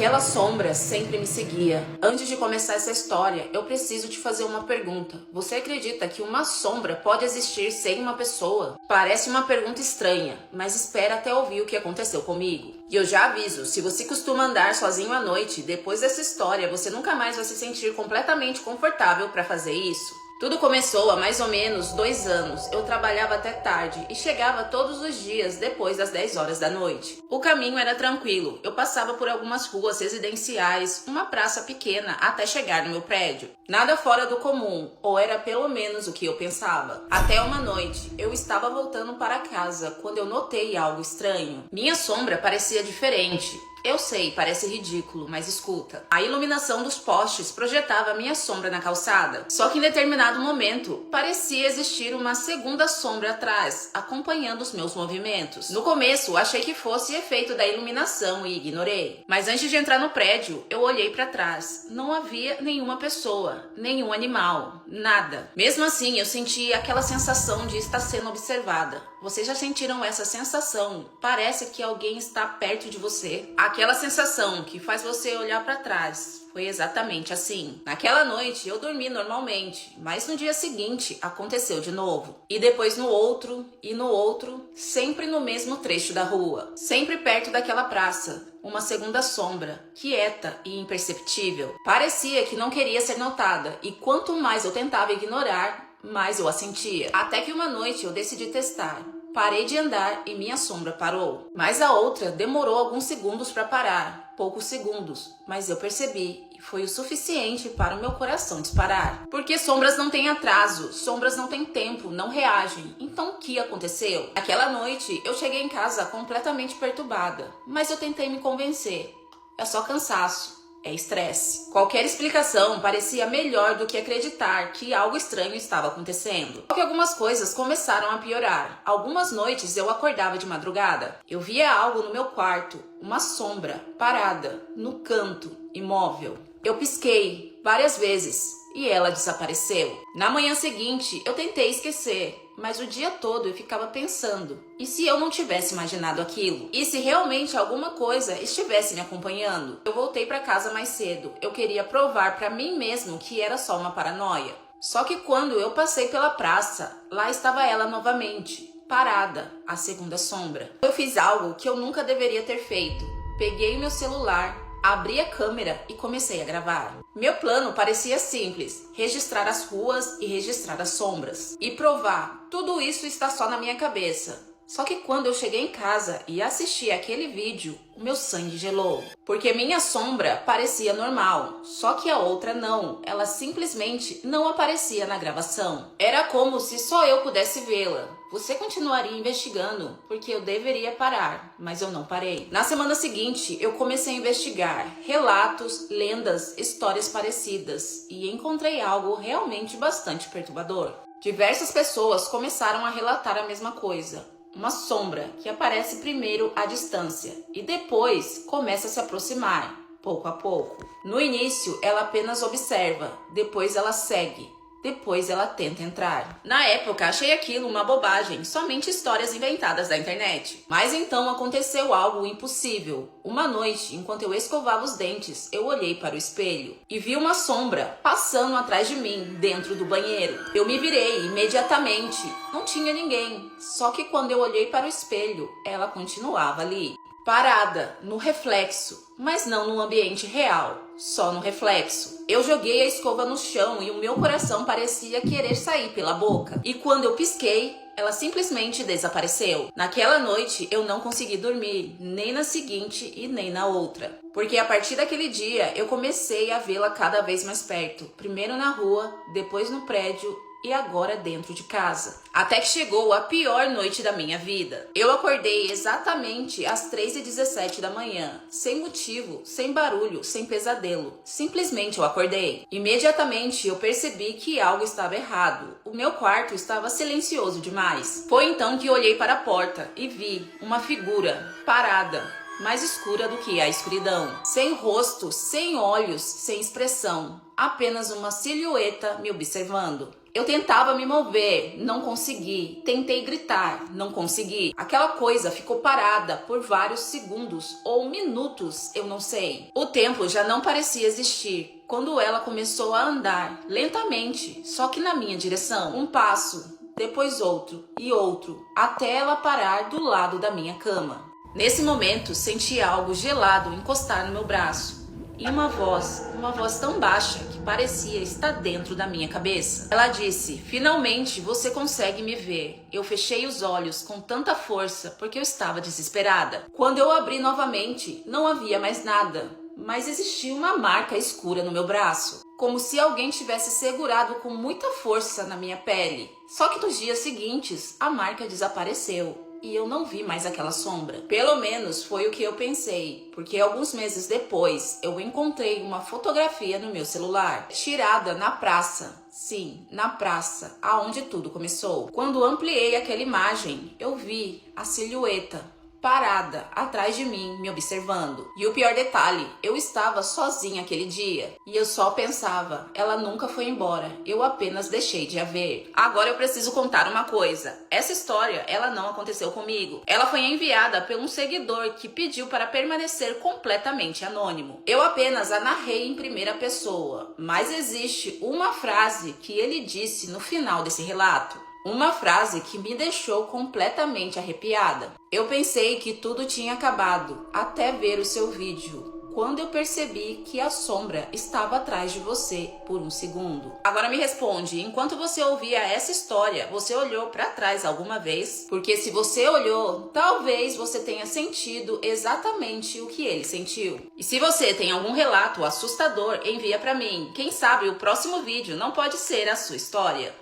Aquela sombra sempre me seguia. Antes de começar essa história, eu preciso te fazer uma pergunta. Você acredita que uma sombra pode existir sem uma pessoa? Parece uma pergunta estranha, mas espera até ouvir o que aconteceu comigo. E eu já aviso, se você costuma andar sozinho à noite, depois dessa história, você nunca mais vai se sentir completamente confortável para fazer isso. Tudo começou há mais ou menos 2 anos. Eu trabalhava até tarde e chegava todos os dias depois das 10 horas da noite. O caminho era tranquilo. Eu passava por algumas ruas residenciais, uma praça pequena, até chegar no meu prédio. Nada fora do comum, ou era pelo menos o que eu pensava. Até uma noite, eu estava voltando para casa quando eu notei algo estranho. Minha sombra parecia diferente. Eu sei, parece ridículo, mas escuta. A iluminação dos postes projetava minha sombra na calçada. Só que em determinado momento, parecia existir uma segunda sombra atrás, acompanhando os meus movimentos. No começo, achei que fosse efeito da iluminação e ignorei. Mas antes de entrar no prédio, eu olhei para trás. Não havia nenhuma pessoa, nenhum animal, nada. Mesmo assim, eu senti aquela sensação de estar sendo observada. Vocês já sentiram essa sensação? Parece que alguém está perto de você. Aquela sensação que faz você olhar para trás. Foi exatamente assim. Naquela noite eu dormi normalmente, mas no dia seguinte aconteceu de novo. E depois no outro, e no outro, sempre no mesmo trecho da rua. Sempre perto daquela praça. Uma segunda sombra, quieta e imperceptível. Parecia que não queria ser notada, e quanto mais eu tentava ignorar, mais eu a sentia. Até que uma noite eu decidi testar. Parei de andar e minha sombra parou. Mas a outra demorou alguns segundos para parar. Poucos segundos. Mas eu percebi e foi o suficiente para o meu coração disparar. Porque sombras não têm atraso, sombras não têm tempo, não reagem. Então o que aconteceu? Aquela noite eu cheguei em casa completamente perturbada. Mas eu tentei me convencer. É só cansaço. É estresse. Qualquer explicação parecia melhor do que acreditar que algo estranho estava acontecendo. Só que algumas coisas começaram a piorar. Algumas noites eu acordava de madrugada. Eu via algo no meu quarto, uma sombra, parada, no canto, imóvel. Eu pisquei várias vezes e ela desapareceu. Na manhã seguinte, eu tentei esquecer. Mas o dia todo eu ficava pensando, e se eu não tivesse imaginado aquilo? E se realmente alguma coisa estivesse me acompanhando? Eu voltei para casa mais cedo, eu queria provar para mim mesmo que era só uma paranoia. Só que quando eu passei pela praça, lá estava ela novamente, parada, a segunda sombra. Eu fiz algo que eu nunca deveria ter feito. Peguei o meu celular, abri a câmera e comecei a gravar. Meu plano parecia simples, registrar as ruas e registrar as sombras. E provar, tudo isso está só na minha cabeça. Só que quando eu cheguei em casa e assisti aquele vídeo, o meu sangue gelou. Porque minha sombra parecia normal, só que a outra não. Ela simplesmente não aparecia na gravação. Era como se só eu pudesse vê-la. Você continuaria investigando, porque eu deveria parar, mas eu não parei. Na semana seguinte, eu comecei a investigar relatos, lendas, histórias parecidas e encontrei algo realmente bastante perturbador. Diversas pessoas começaram a relatar a mesma coisa. Uma sombra que aparece primeiro à distância e depois começa a se aproximar, pouco a pouco. No início, ela apenas observa, depois ela segue. Depois ela tenta entrar. Na época, achei aquilo uma bobagem, somente histórias inventadas da internet. Mas então aconteceu algo impossível. Uma noite, enquanto eu escovava os dentes, eu olhei para o espelho e vi uma sombra passando atrás de mim, dentro do banheiro. Eu me virei imediatamente. Não tinha ninguém. Só que quando eu olhei para o espelho, ela continuava ali. Parada, no reflexo, mas não no ambiente real, só no reflexo. Eu joguei a escova no chão e o meu coração parecia querer sair pela boca. E quando eu pisquei, ela simplesmente desapareceu. Naquela noite, eu não consegui dormir, nem na seguinte e nem na outra. Porque a partir daquele dia, eu comecei a vê-la cada vez mais perto. Primeiro na rua, depois no prédio e agora dentro de casa. Até que chegou a pior noite da minha vida. Eu acordei exatamente às 3h17 da manhã, sem motivo, sem barulho, sem pesadelo. Simplesmente eu acordei. Imediatamente eu percebi que algo estava errado. O meu quarto estava silencioso demais. Foi então que olhei para a porta e vi uma figura parada, mais escura do que a escuridão. Sem rosto, sem olhos, sem expressão. Apenas uma silhueta me observando. Eu tentava me mover, não consegui. Tentei gritar, não consegui. Aquela coisa ficou parada por vários segundos ou minutos, eu não sei. O tempo já não parecia existir quando ela começou a andar lentamente, só que na minha direção. Um passo, depois outro e outro, até ela parar do lado da minha cama. Nesse momento, senti algo gelado encostar no meu braço. E uma voz tão baixa que parecia estar dentro da minha cabeça. Ela disse: "Finalmente você consegue me ver." Eu fechei os olhos com tanta força porque eu estava desesperada. Quando eu abri novamente, não havia mais nada, mas existia uma marca escura no meu braço, como se alguém tivesse segurado com muita força na minha pele. Só que nos dias seguintes, a marca desapareceu. E eu não vi mais aquela sombra. Pelo menos foi o que eu pensei, porque alguns meses depois eu encontrei uma fotografia no meu celular, tirada na praça. Sim, na praça, aonde tudo começou. Quando ampliei aquela imagem, eu vi a silhueta parada atrás de mim, me observando. E o pior detalhe, eu estava sozinha aquele dia. E eu só pensava, ela nunca foi embora, eu apenas deixei de a ver. Agora eu preciso contar uma coisa. Essa história, ela não aconteceu comigo. Ela foi enviada por um seguidor que pediu para permanecer completamente anônimo. Eu apenas a narrei em primeira pessoa, mas existe uma frase que ele disse no final desse relato. Uma frase que me deixou completamente arrepiada. Eu pensei que tudo tinha acabado, até ver o seu vídeo, quando eu percebi que a sombra estava atrás de você por um segundo. Agora me responde, enquanto você ouvia essa história, você olhou para trás alguma vez? Porque se você olhou, talvez você tenha sentido exatamente o que ele sentiu. E se você tem algum relato assustador, envia para mim. Quem sabe o próximo vídeo não pode ser a sua história.